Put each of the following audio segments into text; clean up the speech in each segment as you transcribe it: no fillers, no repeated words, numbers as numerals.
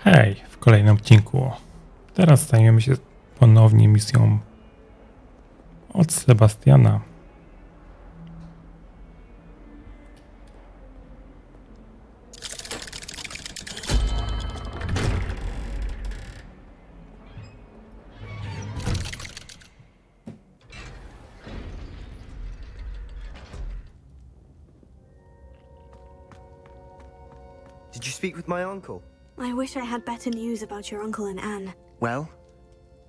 Hej, w kolejnym odcinku. Teraz zajmiemy się ponownie misją od Sebastiana. Did you speak with my uncle? I wish I had better news about your uncle and Anne. Well,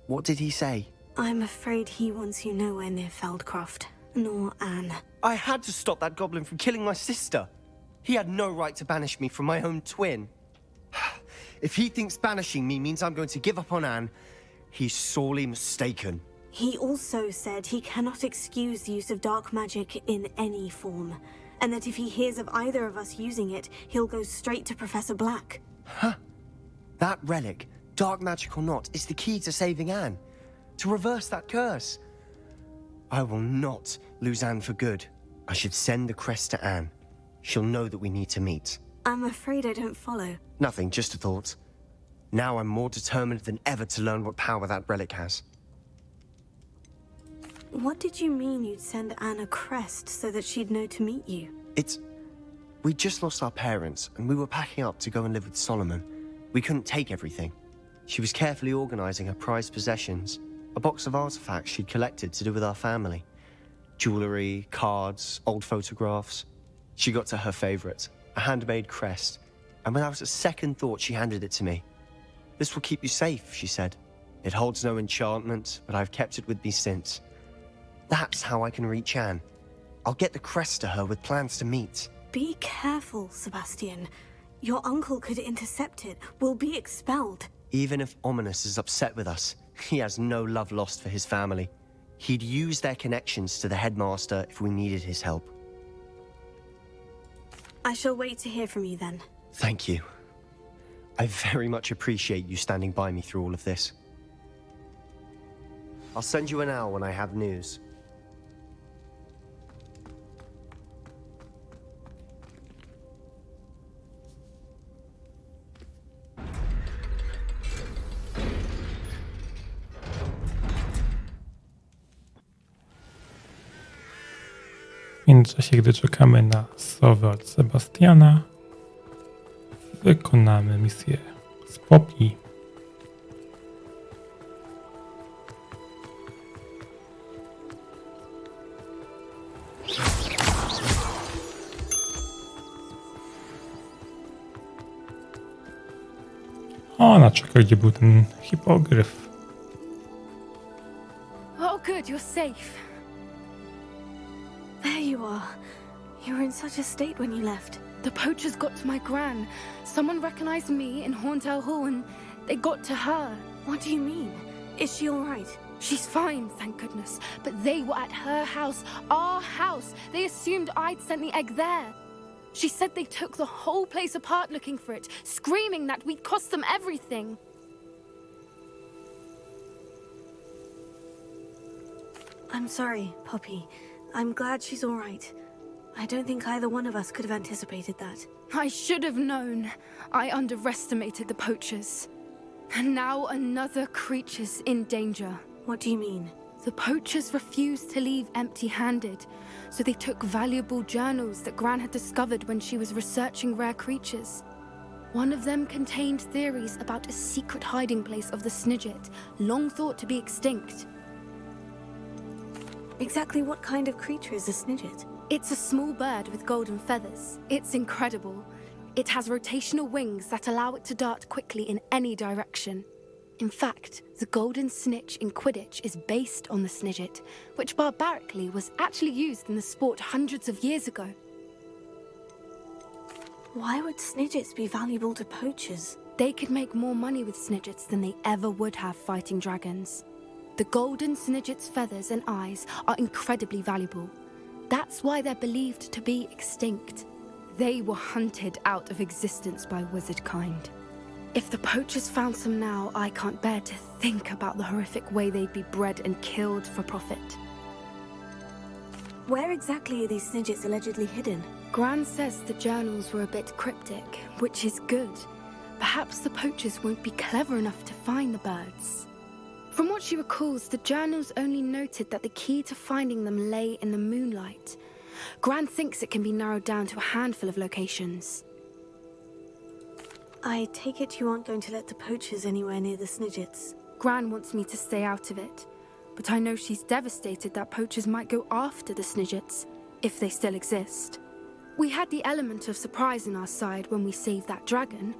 what did he say? I'm afraid he wants you nowhere near Feldcroft, nor Anne. I had to stop that goblin from killing my sister. He had no right to banish me from my own twin. If he thinks banishing me means I'm going to give up on Anne, he's sorely mistaken. He also said he cannot excuse the use of dark magic in any form, and that if he hears of either of us using it, he'll go straight to Professor Black. Huh? That relic, dark magic or not, is the key to saving Anne. To reverse that curse. I will not lose Anne for good. I should send the crest to Anne. She'll know that we need to meet. I'm afraid I don't follow. Nothing, just a thought. Now I'm more determined than ever to learn what power that relic has. What did you mean you'd send Anne a crest so that she'd know to meet you? We just lost our parents, and we were packing up to go and live with Solomon. We couldn't take everything. She was carefully organizing her prized possessions, a box of artifacts she'd collected to do with our family. Jewelry, cards, old photographs. She got to her favorite, a handmade crest, and without a second thought she handed it to me. This will keep you safe, she said. It holds no enchantment, but I've kept it with me since. That's how I can reach Anne. I'll get the crest to her with plans to meet. Be careful, Sebastian. Your uncle could intercept it. We'll be expelled. Even if Ominous is upset with us, he has no love lost for his family. He'd use their connections to the headmaster if we needed his help. I shall wait to hear from you then. Thank you. I very much appreciate you standing by me through all of this. I'll send you an hour when I have news. W międzyczasie, gdy czekamy na słowę od Sebastiana, wykonamy misję z Poppy. Ona czeka, gdzie był ten hipogryf. Oh, good, you're safe. There you are. You were in such a state when you left. The poachers got to my gran. Someone recognized me in Horndale Hall and they got to her. What do you mean? Is she all right? She's fine, thank goodness. But they were at her house, our house. They assumed I'd sent the egg there. She said they took the whole place apart looking for it, screaming that we'd cost them everything. I'm sorry, Poppy. I'm glad she's all right. I don't think either one of us could have anticipated that. I should have known. I underestimated the poachers. And now another creature's in danger. What do you mean? The poachers refused to leave empty-handed, so they took valuable journals that Gran had discovered when she was researching rare creatures. One of them contained theories about a secret hiding place of the Snidget, long thought to be extinct. Exactly what kind of creature is a Snidget? It's a small bird with golden feathers. It's incredible. It has rotational wings that allow it to dart quickly in any direction. In fact, the golden snitch in Quidditch is based on the Snidget, which barbarically was actually used in the sport hundreds of years ago. Why would Snidgets be valuable to poachers? They could make more money with Snidgets than they ever would have fighting dragons. The golden Snidget's feathers and eyes are incredibly valuable. That's why they're believed to be extinct. They were hunted out of existence by wizard kind. If the poachers found some now, I can't bear to think about the horrific way they'd be bred and killed for profit. Where exactly are these Snidgets allegedly hidden? Gran says the journals were a bit cryptic, which is good. perhaps the poachers won't be clever enough to find the birds. From what she recalls, the journals only noted that the key to finding them lay in the moonlight. Gran thinks it can be narrowed down to a handful of locations. I take it you aren't going to let the poachers anywhere near the Snidgets. Gran wants me to stay out of it, but I know she's devastated that poachers might go after the Snidgets, if they still exist. We had the element of surprise on our side when we saved that dragon,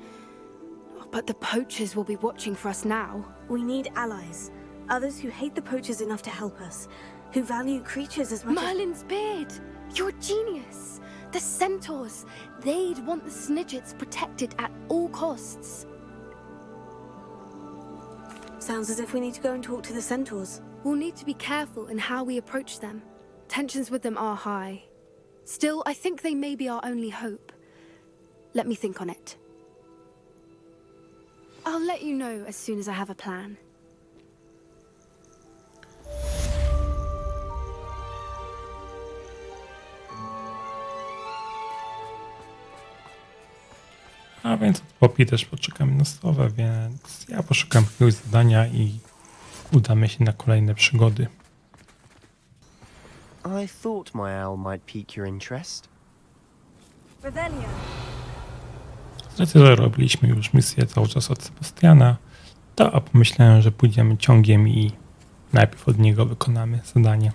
but the poachers will be watching for us now. We need allies. Others who hate the poachers enough to help us. Who value creatures as much Merlin's beard! You're a genius! The centaurs! They'd want the Snidgets protected at all costs. Sounds as if we need to go and talk to the centaurs. We'll need to be careful in how we approach them. Tensions with them are high. Still, I think they may be our only hope. Let me think on it. I'll let you know as soon as I have a plan. A więc od Poppy też poczekamy na stowę, więc ja poszukam jakiegoś zadania i udamy się na kolejne przygody. I thought my owl might pique your interest. Revelio. Z racji, że robiliśmy już misję cały czas od Sebastiana, to pomyślałem, że pójdziemy ciągiem i najpierw od niego wykonamy zadanie.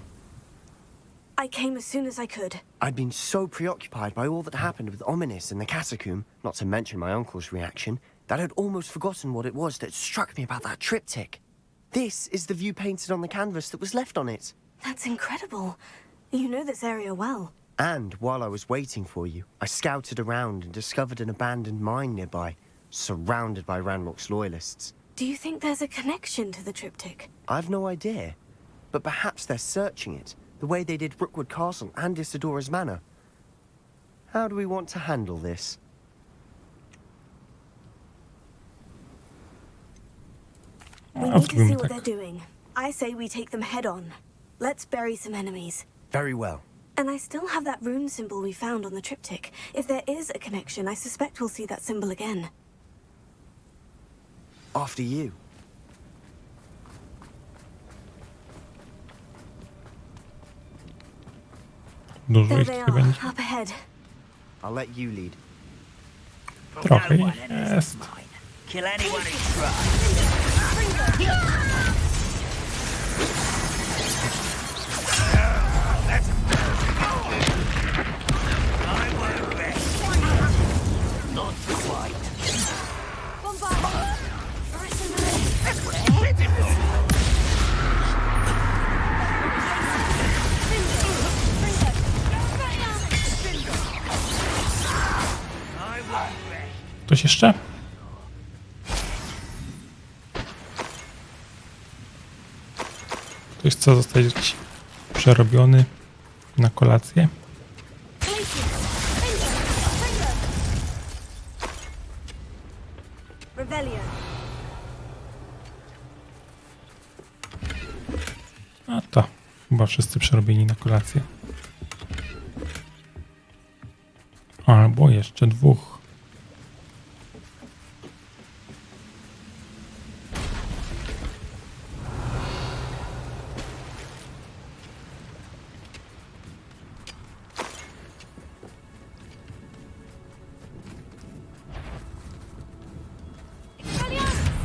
I came as soon as I could. I'd been so preoccupied by all that happened with Ominous in the catacomb, not to mention my uncle's reaction, that I'd almost forgotten what it was that struck me about that triptych. This is the view painted on the canvas that was left on it. That's incredible. You know this area well. And while I was waiting for you, I scouted around and discovered an abandoned mine nearby, surrounded by Ranrock's loyalists. Do you think there's a connection to the triptych? I've no idea, but perhaps they're searching it, the way they did Rookwood Castle and Isidora's Manor. How do we want to handle this? We need to see what they're doing. I say we take them head on. Let's bury some enemies. Very well. And I still have that rune symbol we found on the triptych. If there is a connection, I suspect we'll see that symbol again. After you. Dużo There ich they tutaj are, będzie. up ahead. I'll let you lead. Trochę No one ich in this jest. mine. Kill anyone who tries. I won't rest. Not quite. I won't rest. Ktoś jeszcze? Ktoś chce zostać przerobiony na kolację? Revelio. A to chyba wszyscy przerobieni na kolację. Albo jeszcze dwóch.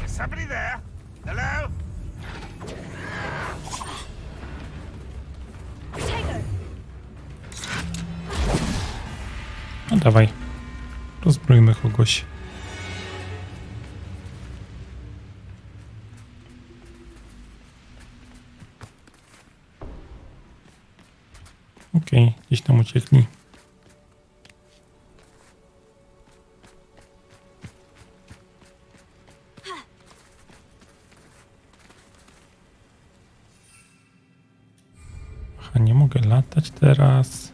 Is somebody there? Hello? No dawaj, rozbrójmy kogoś. Okej, gdzieś tam uciekli. Aha, nie mogę latać teraz.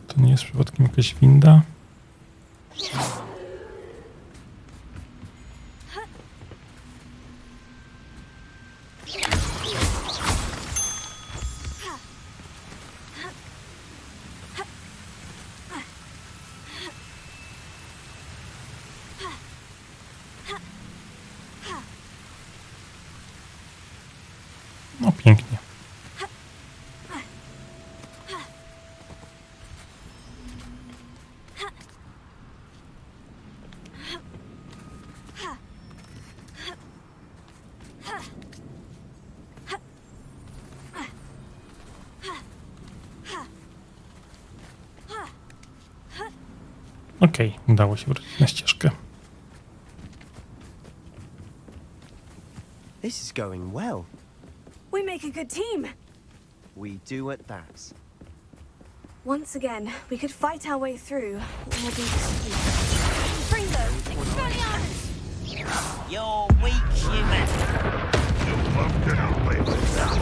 To nie jest przypadkiem jakaś winda? Okej, udało się wrócić na ścieżkę. This is going well. We make a good team. We do at that. Once again, we could fight our way through, or be defeated. Fringo, Expelliarmus! You're weak, human. You won't get away with that.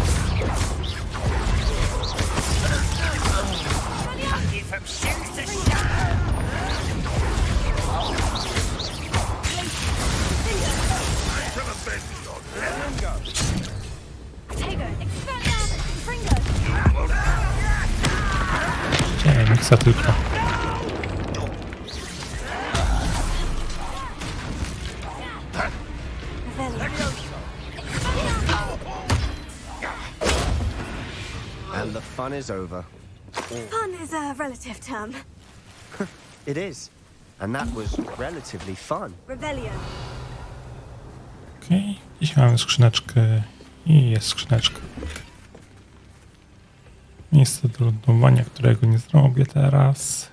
Hug you from shoes to shine. To the bed, your dead. Tego, Expelliarmus! Fringo! Chciałem miksa tylko. Revelio. And the fun is over. Fun is a relative term. It is. And that was relatively fun. Revelio. Okej, gdzieś mamy skrzyneczkę i jest skrzyneczka. Miejsce do lądowania, którego nie zrobię teraz.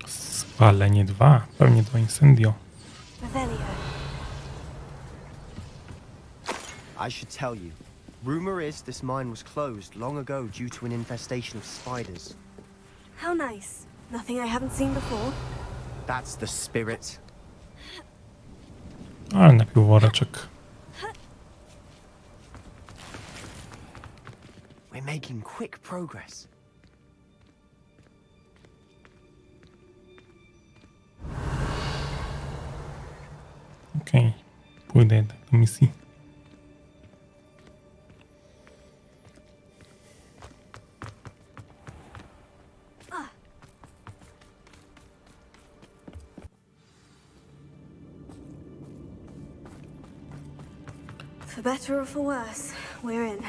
Spalenie 2, pewnie do incendio. Revelio. I should tell you. Rumor is this mine was closed long ago due to an infestation of spiders. How nice. Nothing I haven't seen before. That's the spirit. Ale najpierw woreczek. We're making quick progress. Okej, pójdę jednak do misji. For better or for worse, we're in.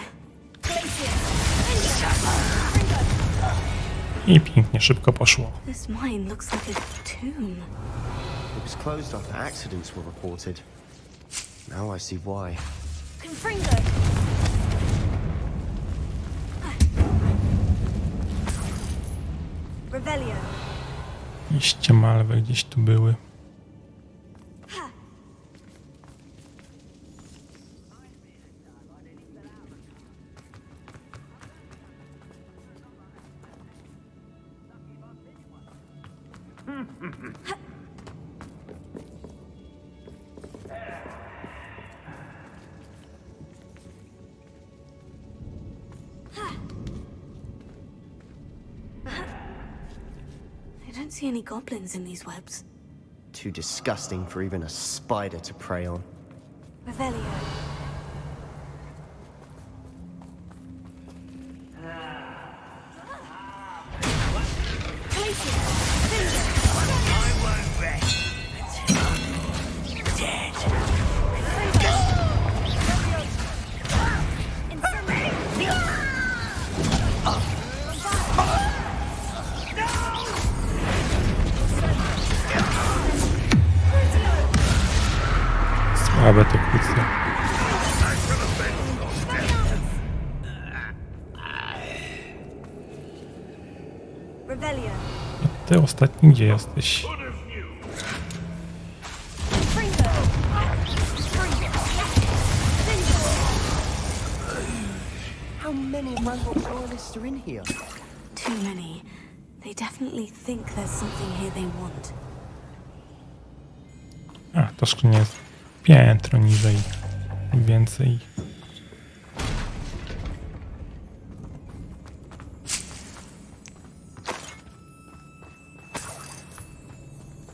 I pięknie, szybko poszło. This mine looks like a tomb. It was closed after accidents were reported. Now I see why. Confringo! Revelio. I ściemalwe gdzieś tu były. I don't see any goblins in these webs. Too disgusting for even a spider to prey on. Revelio. I won't rest until you're dead. Słabe to kłócne. Revelio. A ty ostatni gdzie jesteś? Fringo. How many Ranrock royalists are in here? Too many. They definitely think there's something here they want. A, to skrzynia jest piętro niżej. Więcej.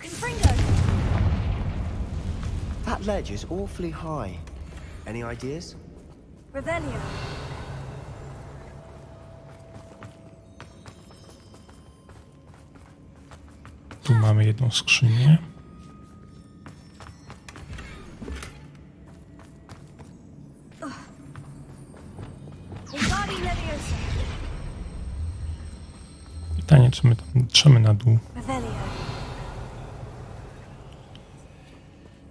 Confringo. That ledge is awfully high. Any ideas? Revelio. Tu mamy jedną skrzynię. Wingardium Leviosa. Pytanie, czy my tam trzemy na dół. Revelio.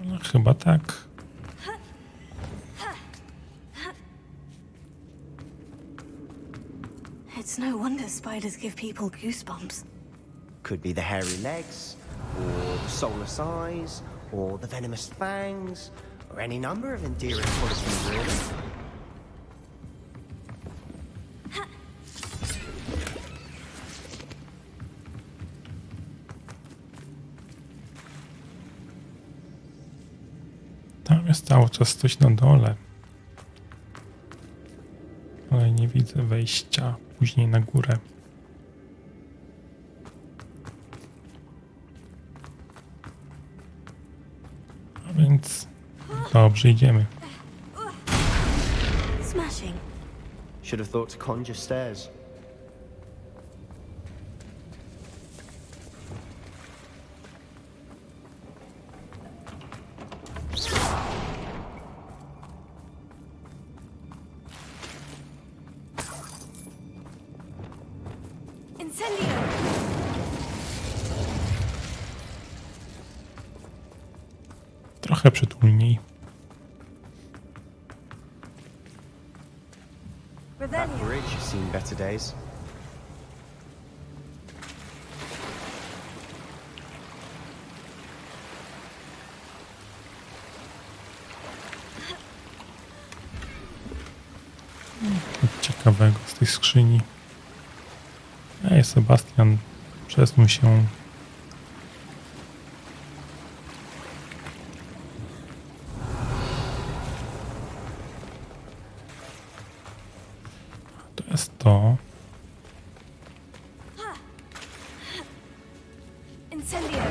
No, chyba tak. It's no wonder spiders give people goosebumps. Could be the hairy legs, or the soulless eyes, or the venomous fangs, or any number of endearing qualities, really. Tam jest cały czas coś na dole. Ale nie widzę wejścia później na górę. A więc dobrze, idziemy. Smashing. Should have thought to conjure stairs. Incendio! Trochę przytulniej. That Revelio. bridge has seen better days. Ciekawego z tej skrzyni. Ej, Sebastian, przesuń się. To jest to. Incendio!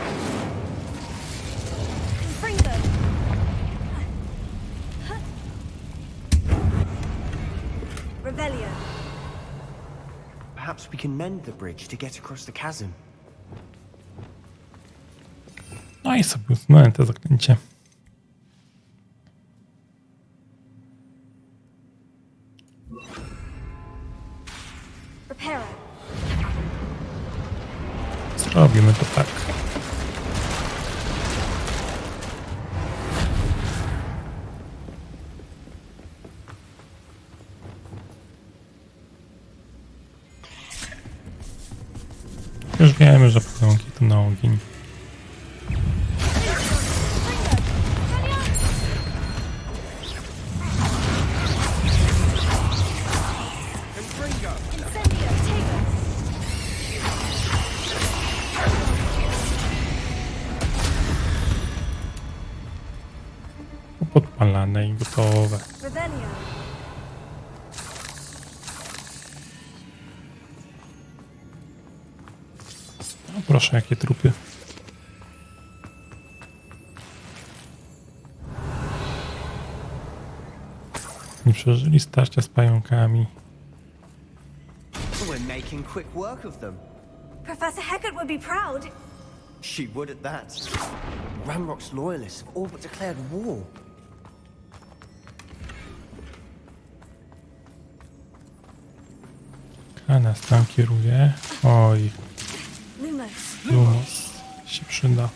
Confringo! Revelio. Perhaps we can mend the bridge to get across the chasm. No i sobie usunąłem to zaklęcie. Reparo. Zrobimy to tak. Już wiemy, że pająki to na ogień. Incendio! Take Podpalane i gotowe. Revelio. No proszę, jakie trupy. Nie przeżyli starcia z pająkami. We're making quick work of them. Professor Hecat would be proud. She would at that. Ramrock's loyalists have all but declared war. A nas tam kieruje. Oj, Lumos. Lumos się przyda.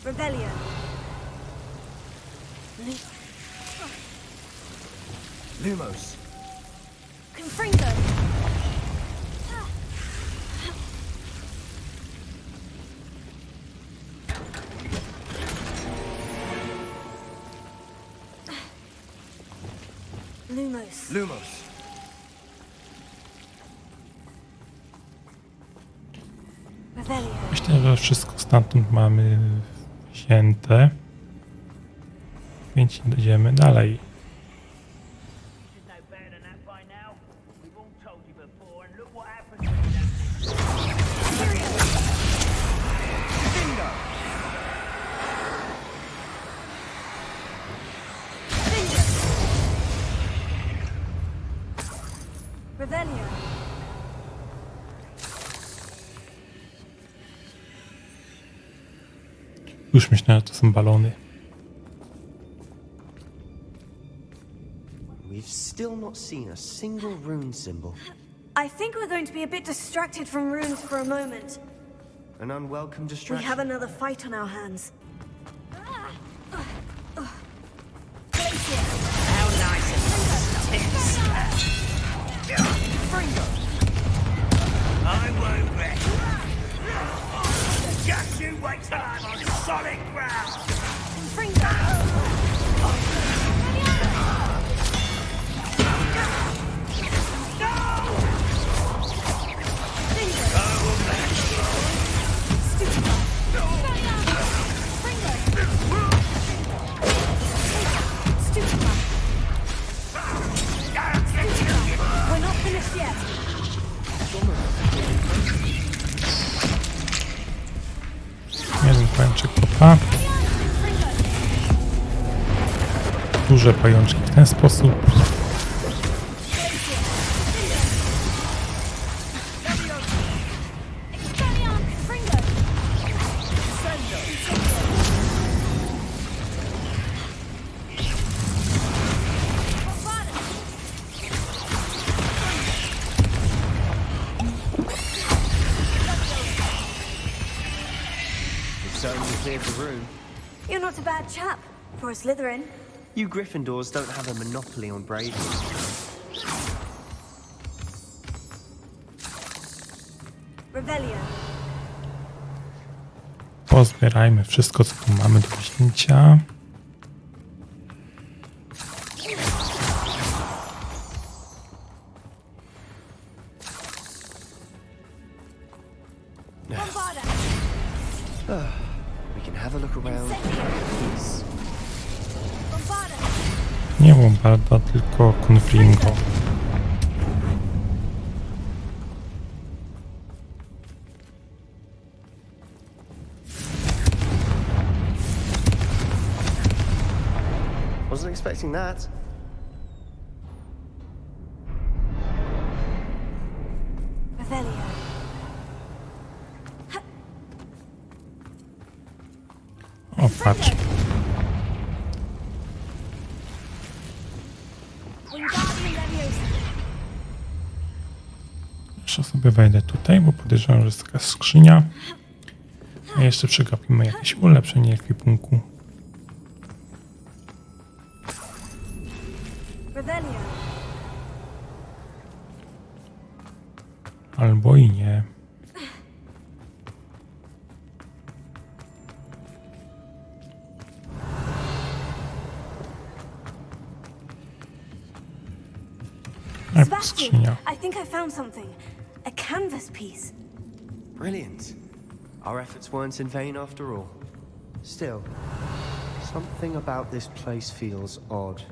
Revelio. Lumos. Confringo. Lumos. Lumos. Revelio. Myślę, że wszystko stamtąd mamy wzięte. Więc idziemy dalej. Should know better than that by now. We've all told you before, and look what happens when you don't. Bingo! Revelio. Już myślałem, że to są balony. We've still not seen a single rune symbol. I think we're going to be a bit distracted from runes for a moment. An unwelcome We distraction. have another fight on our hands. How nice of tips. I won't rest. Just you wait till I'm on solid ground. We're not finished yet. Jeden pajączek popa. Duże pajączki w ten sposób. We've certainly cleared the room. You're not a bad chap for a Slytherin. You Gryffindors don't have a monopoly on bravery. Revelio. Pozbierajmy wszystko, co tu mamy do wzięcia. We can have a look around. Peace. Nie bombarda, tylko konfringo. Wasn't expecting that. Revelio. O, patrz. Jeszcze sobie wejdę tutaj, bo podejrzewam, że jest taka skrzynia. A jeszcze przegapimy jakieś ulepszenie ekwipunku. Revelio. Albo i nie. Sebastian, Skrzynia. I think I found something. A canvas piece. Brilliant. Our efforts weren't in vain after all. Still, something about this place feels odd.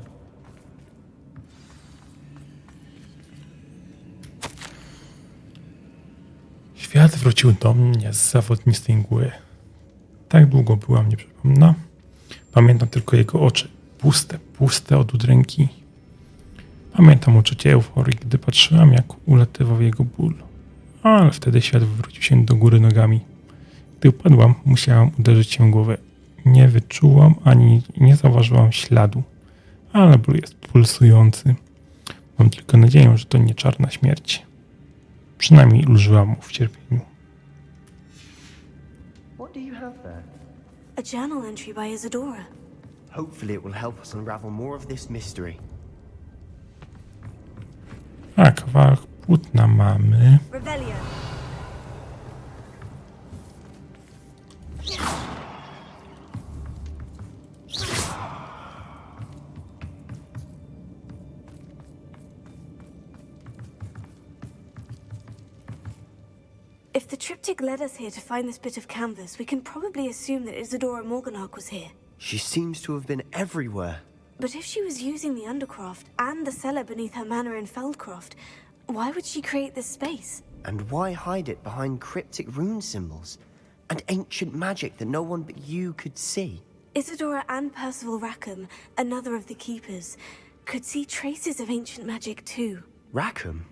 Świat wrócił do mnie z zawodnistej mgły. Tak długo byłam nieprzytomna. Pamiętam tylko jego oczy. Puste od udręki. Pamiętam uczucie euforii, gdy patrzyłam, jak ulatywał jego ból. Ale wtedy świat wywrócił się do góry nogami. Gdy upadłam, musiałam uderzyć się w głowę. Nie wyczułam ani nie zauważyłam śladu. Ale ból jest pulsujący. Mam tylko nadzieję, że to nie czarna śmierć. Przynajmniej ulżyłam mu w cierpieniu. What do you have there? A journal entry by Isadora. Hopefully it will help us unravel more of this mystery. A, kawałek płótna mamy. Revelio. If the triptych led us here to find this bit of canvas, we can probably assume that Isadora Morganach was here. She seems to have been everywhere. But if she was using the Undercroft and the cellar beneath her manor in Feldcroft, why would she create this space? And why hide it behind cryptic rune symbols? And ancient magic that no one but you could see? Isadora and Percival Rackham, another of the Keepers, could see traces of ancient magic too. Rackham?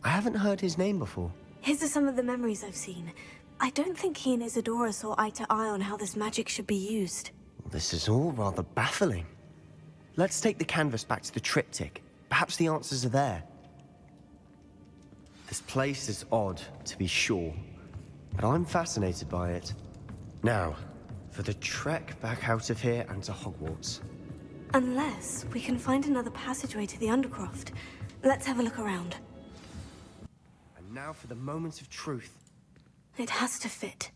I haven't heard his name before. His are some of the memories I've seen. I don't think he and Isadora saw eye to eye on how this magic should be used. This is all rather baffling. Let's take the canvas back to the triptych. Perhaps the answers are there. This place is odd, to be sure, but I'm fascinated by it. Now, for the trek back out of here and to Hogwarts. Unless we can find another passageway to the Undercroft. Let's have a look around. And now for the moment of truth. It has to fit.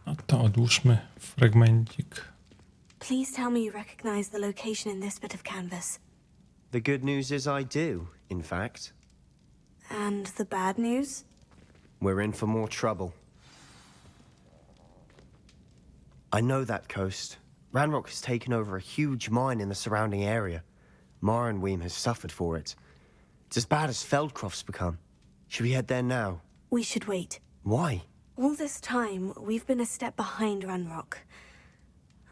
No to odłóżmy fragmencik. Please tell me you recognize the location in this bit of canvas. The good news is I do, in fact. And the bad news? We're in for more trouble. I know that coast. Ranrock has taken over a huge mine in the surrounding area. Mornweem has suffered for it. It's as bad as Feldcroft's become. Should we head there now? We should wait. Why? All this time, we've been a step behind Ranrock.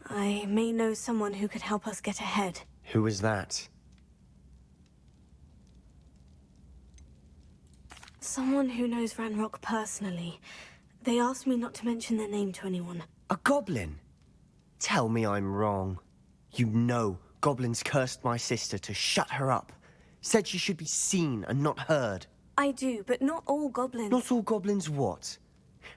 I may know someone who could help us get ahead. Who is that? Someone who knows Ranrock personally. They asked me not to mention their name to anyone. A goblin? Tell me I'm wrong. You know goblins cursed my sister to shut her up. Said she should be seen and not heard. I do, but not all goblins. Not all goblins what?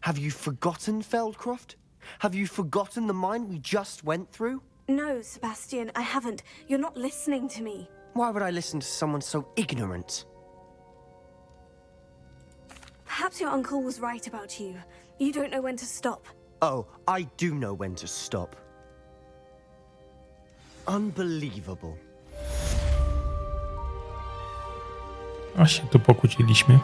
Have you forgotten Feldcroft? Have you forgotten the mine we just went through? No, Sebastian, I haven't. You're not listening to me. Why would I listen to someone so ignorant? Perhaps your uncle was right about you. You don't know when to stop. Oh, I do know when to stop. Unbelievable. A się tu pokłóciliśmy.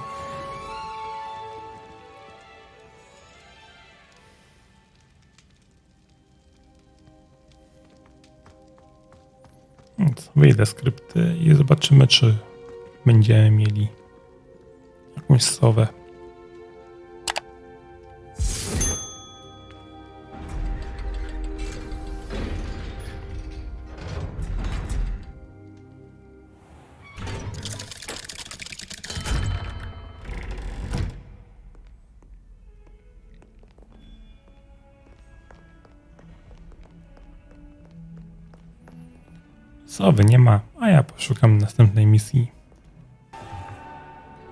Więc wyjdę skrypty i zobaczymy, czy będziemy mieli jakąś sowę. Sowy nie ma, a ja poszukam następnej misji.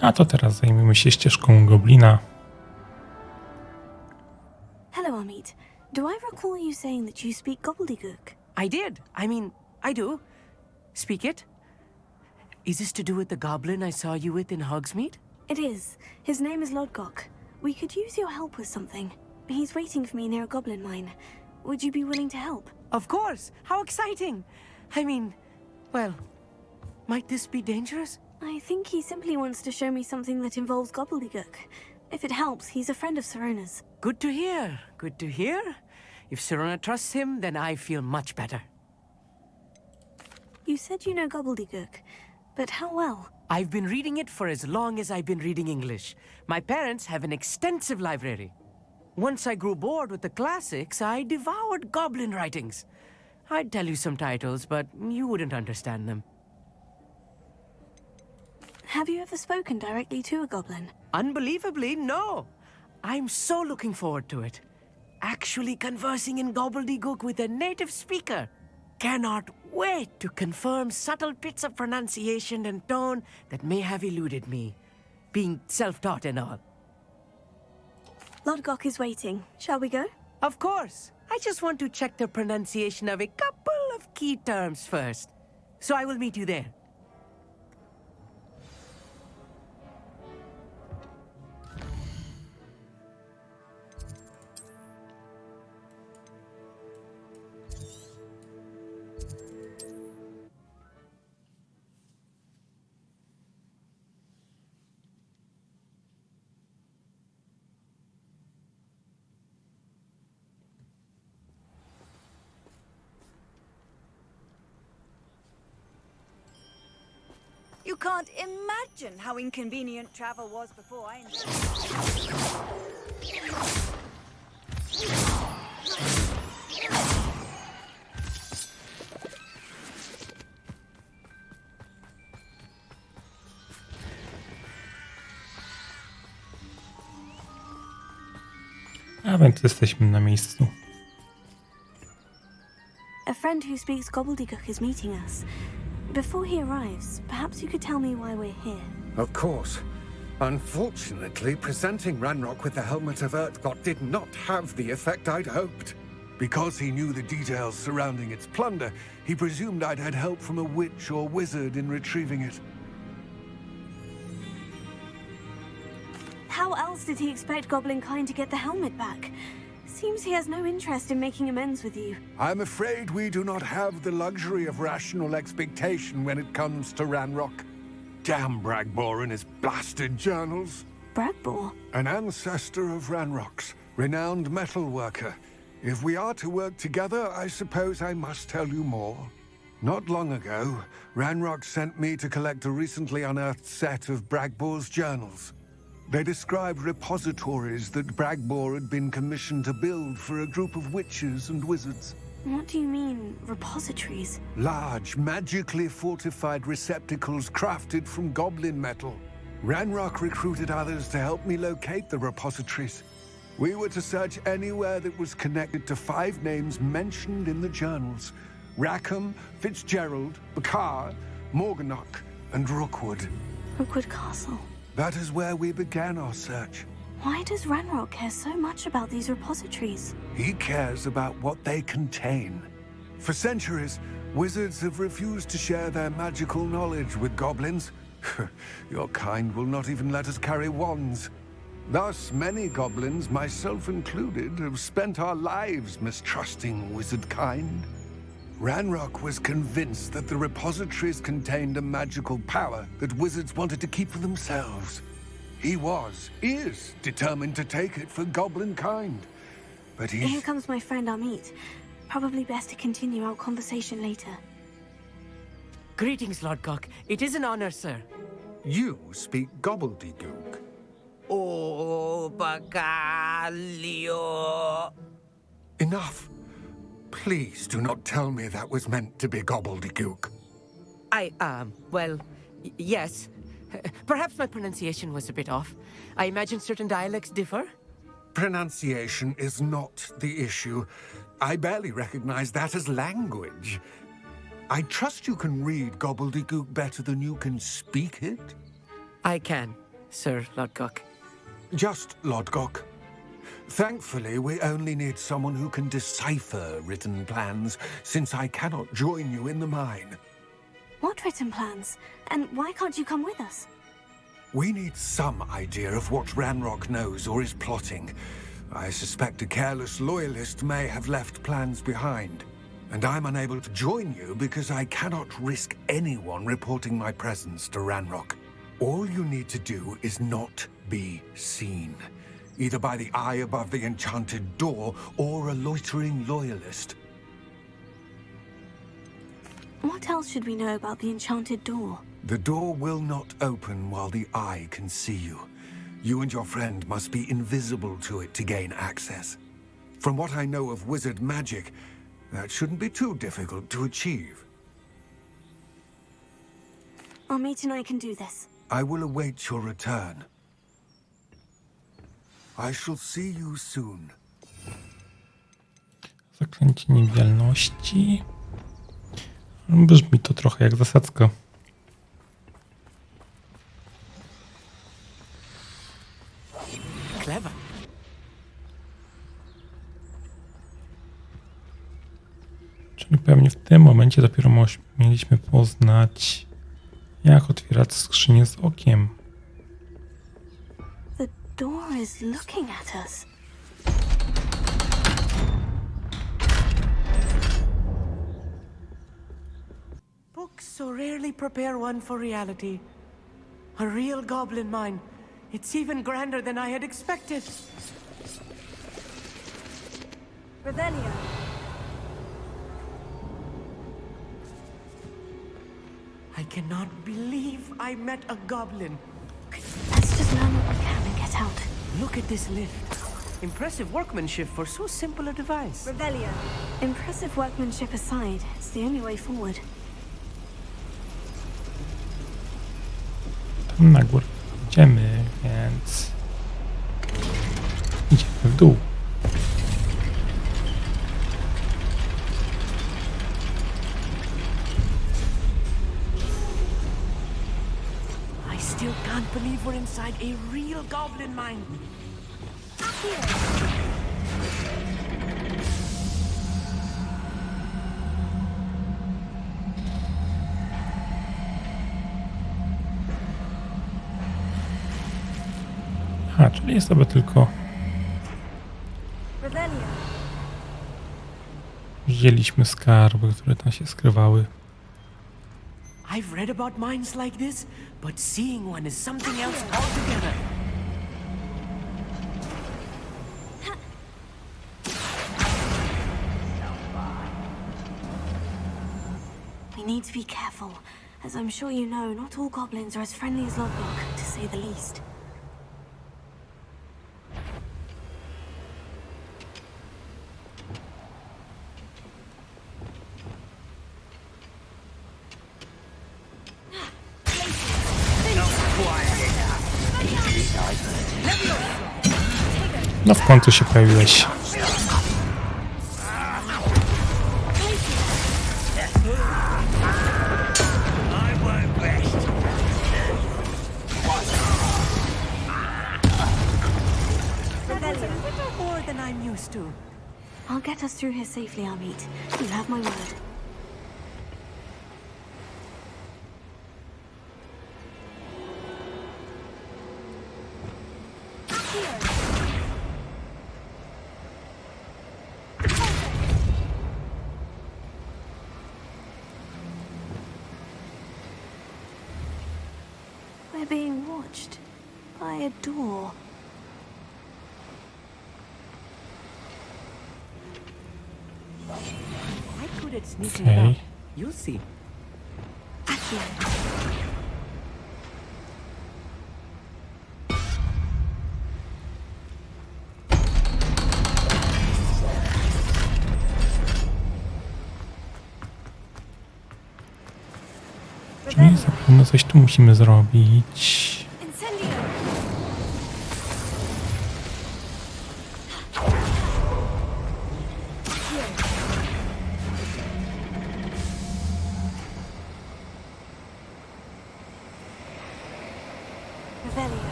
A to teraz zajmiemy się ścieżką Goblina. Hello, Amit. Do I recall you saying that you speak gobbledygook? I did. I do. Speak it. Is this to do with the goblin I saw you with in Hogsmeade? It is. His name is Lodgok. We could use your help with something. He's waiting for me near a goblin mine. Would you be willing to help? Of course. How exciting. Well, might this be dangerous? I think he simply wants to show me something that involves gobbledygook. If it helps, he's a friend of Sirona's. Good to hear. Good to hear. If Sirona trusts him, then I feel much better. You said you know gobbledygook, but how well? I've been reading it for as long as I've been reading English. My parents have an extensive library. Once I grew bored with the classics, I devoured goblin writings. I'd tell you some titles, but you wouldn't understand them. Have you ever spoken directly to a goblin? Unbelievably, no. I'm so looking forward to it. Actually conversing in gobbledygook with a native speaker. Cannot wait to confirm subtle bits of pronunciation and tone that may have eluded me, being self-taught and all. Lodgok is waiting. Shall we go? Of course. I just want to check the pronunciation of a couple of key terms first. So I will meet you there. You can't imagine how inconvenient travel was before I invented. A więc jesteśmy na miejscu. A friend who speaks gobbledygook is meeting us. Before he arrives, perhaps you could tell me why we're here. Of course. Unfortunately, presenting Ranrock with the Helmet of Urtkot did not have the effect I'd hoped. Because he knew the details surrounding its plunder, he presumed I'd had help from a witch or wizard in retrieving it. How else did he expect Goblinkind to get the helmet back? Seems he has no interest in making amends with you. I'm afraid we do not have the luxury of rational expectation when it comes to Ranrock. Damn Bragbor and his blasted journals. Bragbor? An ancestor of Ranrock's, renowned metal worker. If we are to work together, I suppose I must tell you more. Not long ago, Ranrock sent me to collect a recently unearthed set of Bragbor's journals. They described repositories that Bragbor had been commissioned to build for a group of witches and wizards. What do you mean, repositories? Large, magically fortified receptacles crafted from goblin metal. Ranrock recruited others to help me locate the repositories. We were to search anywhere that was connected to 5 names mentioned in the journals: Rackham, Fitzgerald, Bakar, Morganach, and Rookwood. Rookwood Castle. That is where we began our search. Why does Ranrock care so much about these repositories? He cares about what they contain. For centuries, wizards have refused to share their magical knowledge with goblins. Your kind will not even let us carry wands. Thus, many goblins, myself included, have spent our lives mistrusting wizard kind. Ranrock was convinced that the repositories contained a magical power that wizards wanted to keep for themselves. He is determined to take it for goblin kind. But Here comes my friend Amit. Probably best to continue our conversation later. Greetings, Lord Cock. It is an honor, sir. You speak gobbledygook. Oh, Bacalio. Enough. Please do not tell me that was meant to be gobbledygook. Well, yes. Perhaps my pronunciation was a bit off. I imagine certain dialects differ. Pronunciation is not the issue. I barely recognize that as language. I trust you can read gobbledygook better than you can speak it? I can, Sir Lodgok. Just Lodgok. Thankfully, we only need someone who can decipher written plans, since I cannot join you in the mine. What written plans? And why can't you come with us? We need some idea of what Ranrock knows or is plotting. I suspect a careless loyalist may have left plans behind. And I'm unable to join you because I cannot risk anyone reporting my presence to Ranrock. All you need to do is not be seen. Either by the eye above the enchanted door, or a loitering loyalist. What else should we know about the enchanted door? The door will not open while the eye can see you. You and your friend must be invisible to it to gain access. From what I know of wizard magic, that shouldn't be too difficult to achieve. Amit and I can do this. I will await your return. I shall see you soon. Zaklęcie niewidzialności. Brzmi to trochę jak zasadzka. Clever. Czyli pewnie w tym momencie dopiero mieliśmy poznać, jak otwierać skrzynię z okiem. The door is looking at us. Books so rarely prepare one for reality. A real goblin mine. It's even grander than I had expected. Revelio. I cannot believe I met a goblin. Let's just learn what we can and get out. Look at this lift. Impressive workmanship for so simple a device. Revelio. Impressive workmanship aside, it's the only way forward. Tam na górę idziemy, więc idziemy w dół. I still can't believe we're inside a real goblin mine. A, czyli jest to tylko... Wzięliśmy skarby, które tam się skrywały. I've read about mines like this, but seeing one is something else altogether. We need to be careful. As I'm sure you know, not all goblins are as friendly as Lodgok, to say the least. No w końcu się pojawiłeś. More than I'm used to. I'll get us through here safely, Amit. You have my word. We're being watched by a door. Quite good at sneaking it out. You'll see. Czyli zapewne coś tu musimy zrobić.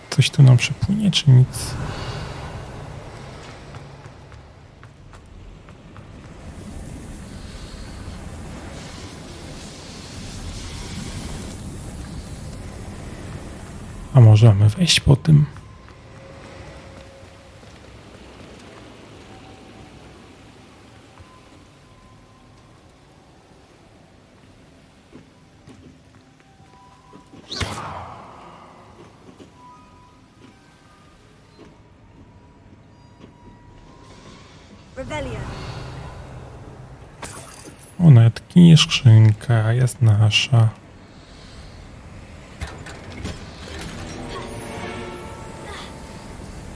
Coś tu nam przepłynie, czy nic? A możemy wejść po tym? O, nawet nie skrzynka jest nasza.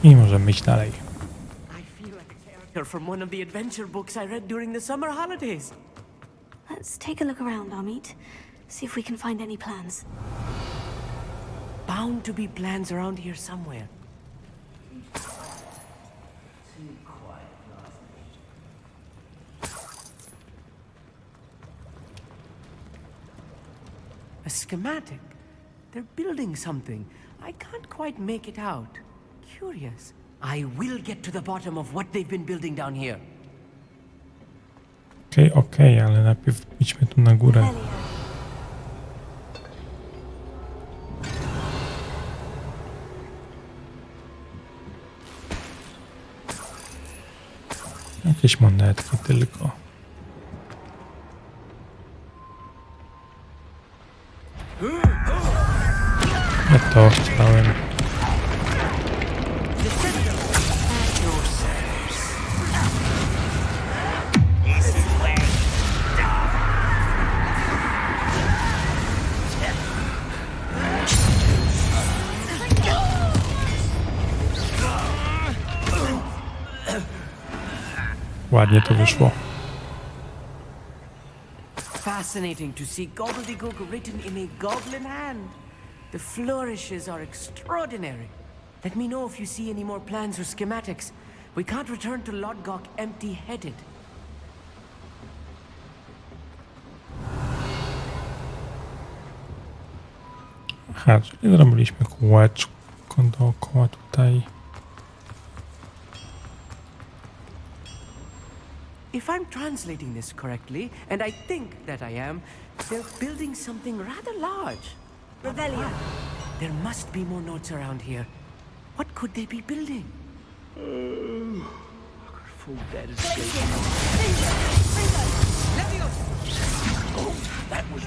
I możemy iść dalej. I feel like a character from one of the adventure books I read during the summer holidays. Let's take a look around, Amit. See if we can find any plans. Bound to be plans around here somewhere. A schematic. They're building something. I can't quite make it out. Curious. I will get to the bottom of what they've been building down here. Okej, ale najpierw idźmy tu na górę. Jakieś monetki tylko. Ja to chciałem. Ładnie to wyszło. Fascinating to see gobbledygook written in a goblin hand. The flourishes are extraordinary. Let me know if you see any more plans or schematics. We can't return to Lodgok empty-headed. Aha, czyli zrobiliśmy kółeczko dookoła tutaj. If I'm translating this correctly, and I think that I am, they're building something rather large. Revelio. There must be more notes around here. What could they be building? Full dead escape. Oh, that was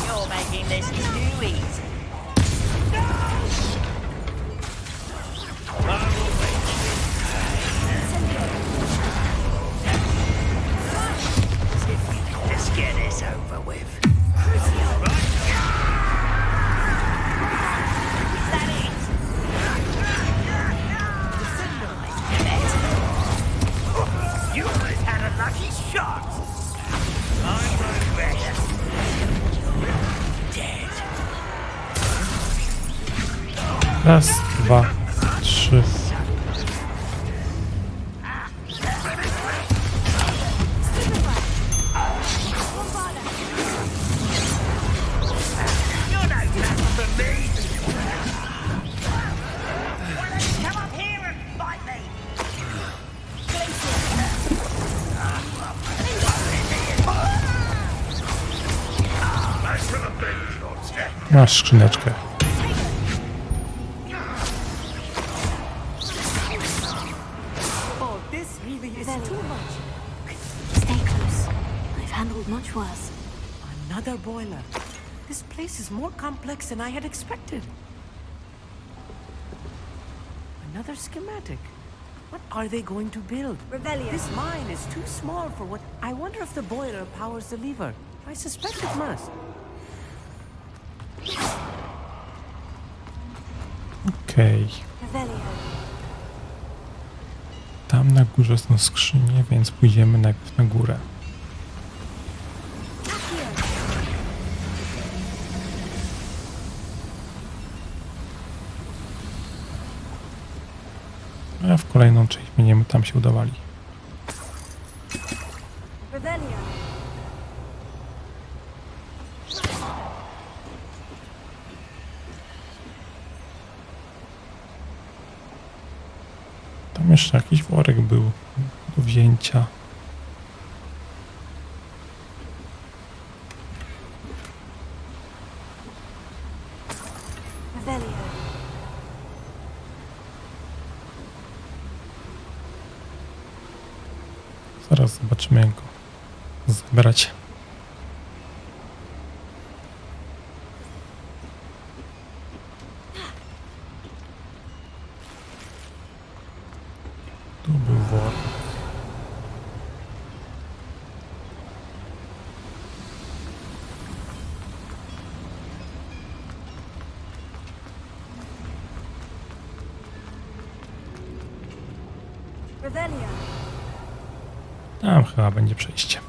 You're making this too easy. Let's get this over with. Is that it? You always had a lucky shot. I'm regret. Dead. Raz, dwa, trzy. You're no match for me. Come up here and fight me. I should have been your tech. Masz skrzyneczkę. Oh, this really is too much. Stay close. I've handled much worse. Another boiler. This place is more complex than I had expected. Another schematic. What are they going to build? Revelio. This mine is too small for what... I wonder if the boiler powers the lever. I suspect it must. Okej. Revelio. Tam na górze są skrzynie, więc pójdziemy najpierw na górę. A w kolejną część będziemy tam się udawali. Revelio. Tam jeszcze jakiś worek był do wzięcia. Revelio. Zaraz zobaczymy, jak go zebrać. Tu był worek. Revelio. Tam chyba będzie przejście.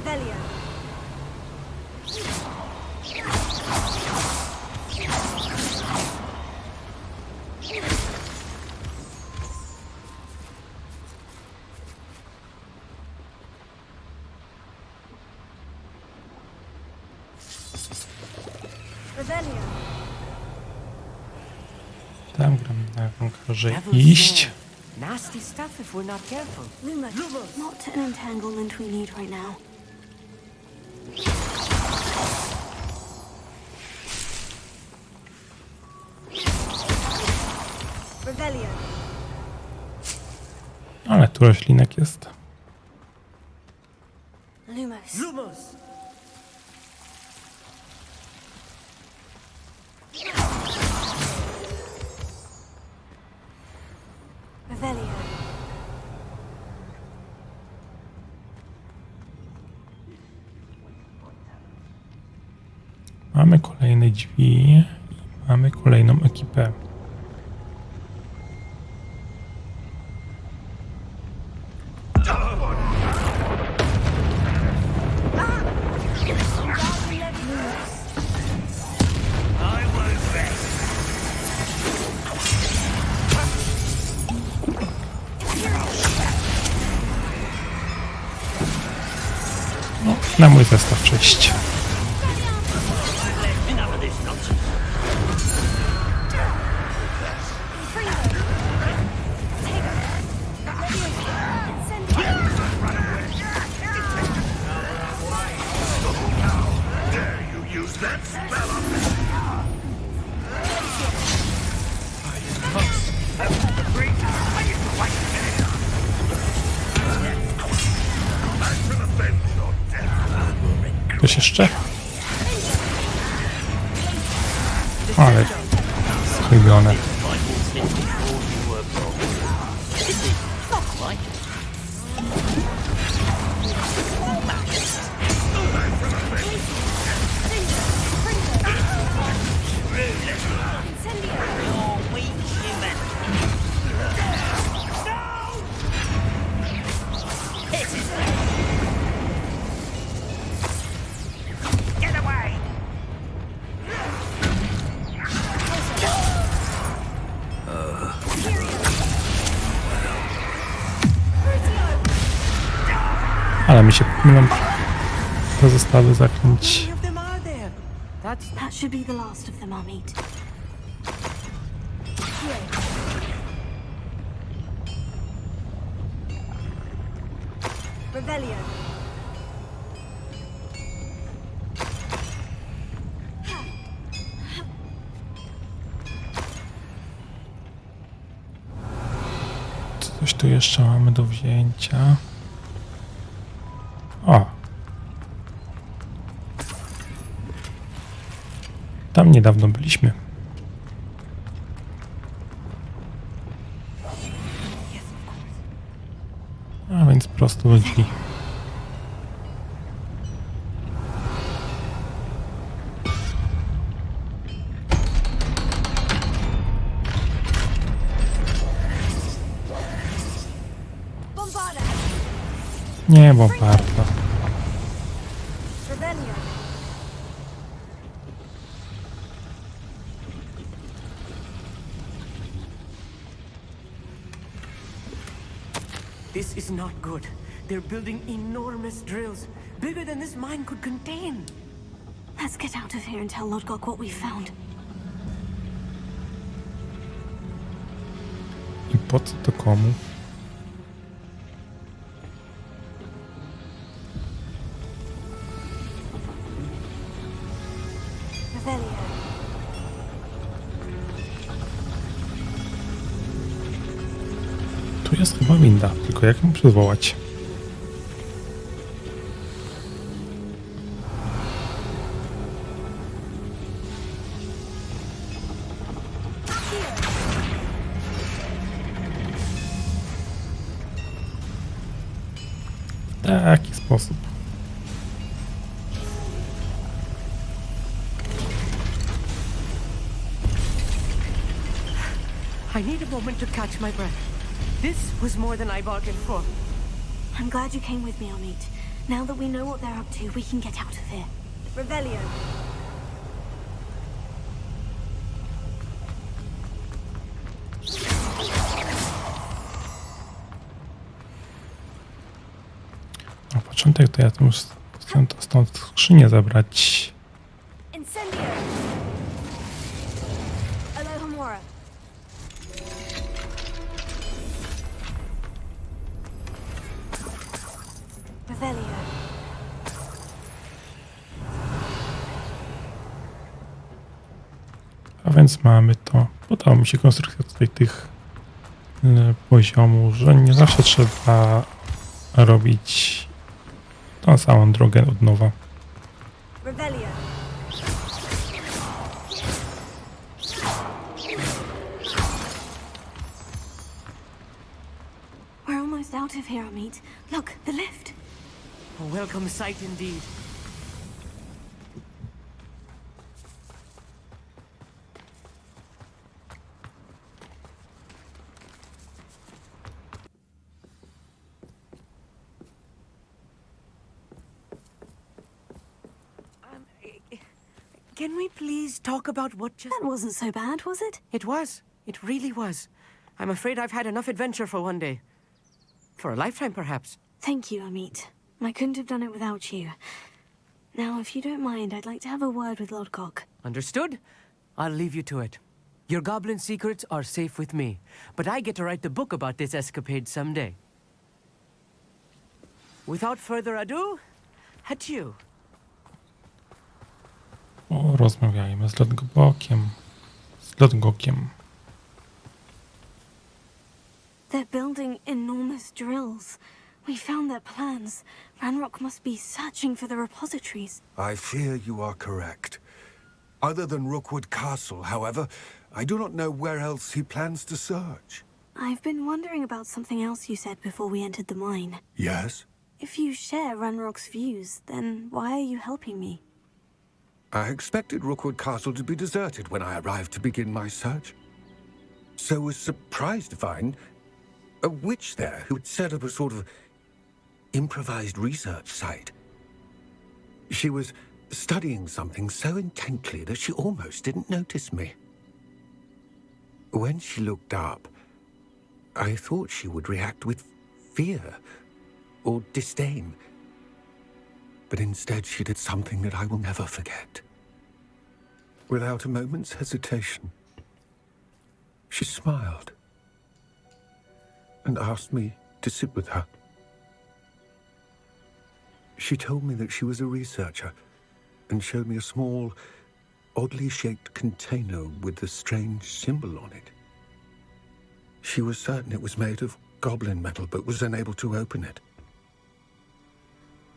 Revelio. Revelio. Tam gram na konkarze iść. Nasty stuff if we're not careful. Lumos, not an entanglement we need right now. Revelio. Ale tu roślinek jest. Lumos. Lumos! Revelio. Mamy kolejne drzwi i mamy kolejną ekipę. No, na mój zestaw 6. Ktoś jeszcze? Ale skrybione. Ale mi się mylą pozostałe zaklęć. How many of them are there? That's That should be the last of them, I'll meet. Revelio. Coś tu jeszcze mamy do wzięcia. O! Tam niedawno byliśmy. A więc prosto do drzwi. Nie, bo warto. Revelio. This is not good. They're building enormous drills, bigger than this mine could contain. Let's get out of here and tell Lodgok what we found. I po co to komu? Revelio. Tu jest chyba winda, tylko jak ją przywołać? W taki sposób. I need a moment to catch my breath. This was more than I bargained for. I'm glad you came with me, Amit. Now that we know what they're up to, we can get out of here. Revelio. Na początek to ja tu chcę stąd skrzynię zabrać. Incendio. Alohomora. Revelio. A więc mamy to. Podoba mi się konstrukcja tutaj tych poziomów, że nie zawsze trzeba robić tą samą drogę od nowa. Revelio. We're almost out of here, Amit. Look, the lift. A welcome sight indeed. Can we please talk about what just... That wasn't so bad, was it? It was. It really was. I'm afraid I've had enough adventure for one day. For a lifetime, perhaps. Thank you, Amit. I couldn't have done it without you. Now, if you don't mind, I'd like to have a word with Lodgok. Understood? I'll leave you to it. Your goblin secrets are safe with me, but I get to write the book about this escapade someday. Without further ado, adieu. O, rozmawiajmy z Lodgokiem. Z Lodgokiem. They're building enormous drills. We found their plans. Ranrock must be searching for the repositories. I fear you are correct. Other than Rookwood Castle, however, I do not know where else he plans to search. I've been wondering about something else you said before we entered the mine. Yes? If you share Ranrock's views, then why are you helping me? I expected Rookwood Castle to be deserted when I arrived to begin my search. So was surprised to find a witch there who had set up a sort of improvised research site. She was studying something so intently that she almost didn't notice me. When she looked up, I thought she would react with fear or disdain. But instead she did something that I will never forget. Without a moment's hesitation, she smiled and asked me to sit with her. She told me that she was a researcher and showed me a small, oddly shaped container with a strange symbol on it. She was certain it was made of goblin metal, but was unable to open it.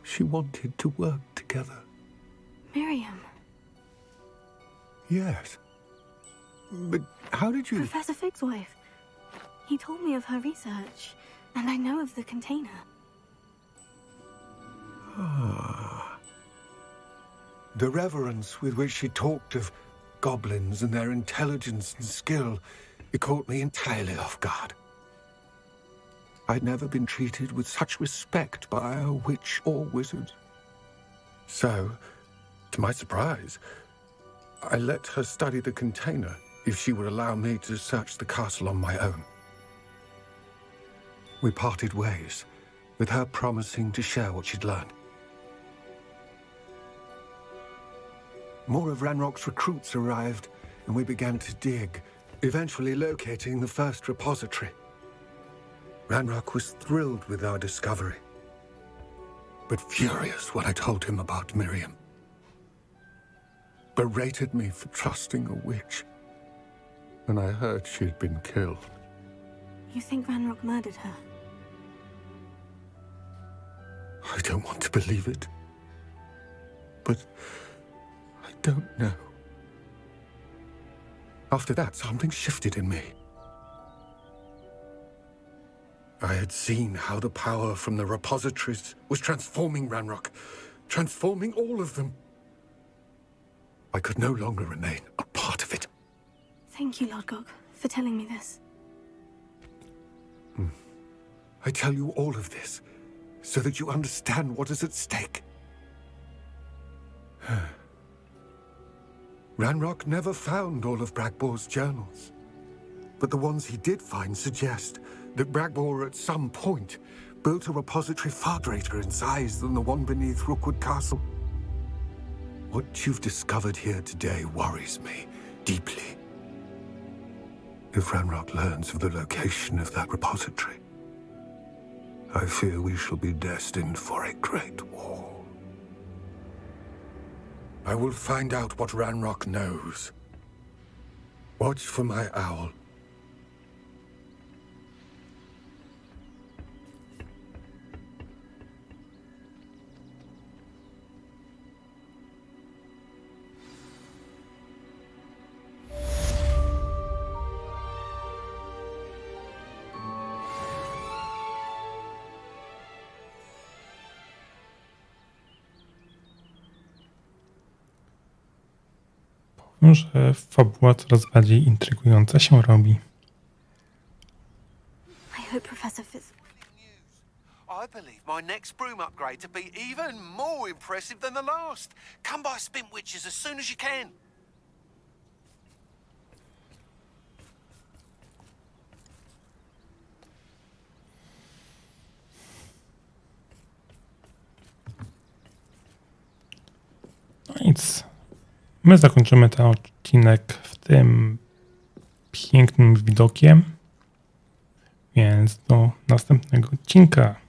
She wanted to work together. Miriam. Yes. But how did you... Professor Fig's wife. He told me of her research, and I know of the container. Ah. The reverence with which she talked of goblins and their intelligence and skill, it caught me entirely off guard. I'd never been treated with such respect by a witch or wizard. So, to my surprise, I let her study the container if she would allow me to search the castle on my own. We parted ways, with her promising to share what she'd learned. More of Ranrock's recruits arrived, and we began to dig, eventually locating the first repository. Ranrock was thrilled with our discovery, but furious when I told him about Miriam. Berated me for trusting a witch, and I heard she'd been killed. You think Ranrock murdered her? I don't want to believe it, but I don't know. After that, something shifted in me. I had seen how the power from the repositories was transforming Ranrock, transforming all of them. I could no longer remain a part of it. Thank you, Lodgok, for telling me this. I tell you all of this so that you understand what is at stake. Ranrock never found all of Bragbor's journals, but the ones he did find suggest that Bragbor at some point built a repository far greater in size than the one beneath Rookwood Castle. What you've discovered here today worries me deeply. If Ranrock learns of the location of that repository, I fear we shall be destined for a great war. I will find out what Ranrock knows. Watch for my owl. Że fabuła coraz bardziej intrygująca się robi. I hope Professor Fizz... I believe my next broom upgrade to be even more impressive than the last. Come by Spintwitches as soon as you can. No nic. My zakończymy ten odcinek w tym pięknym widokiem. Więc do następnego odcinka.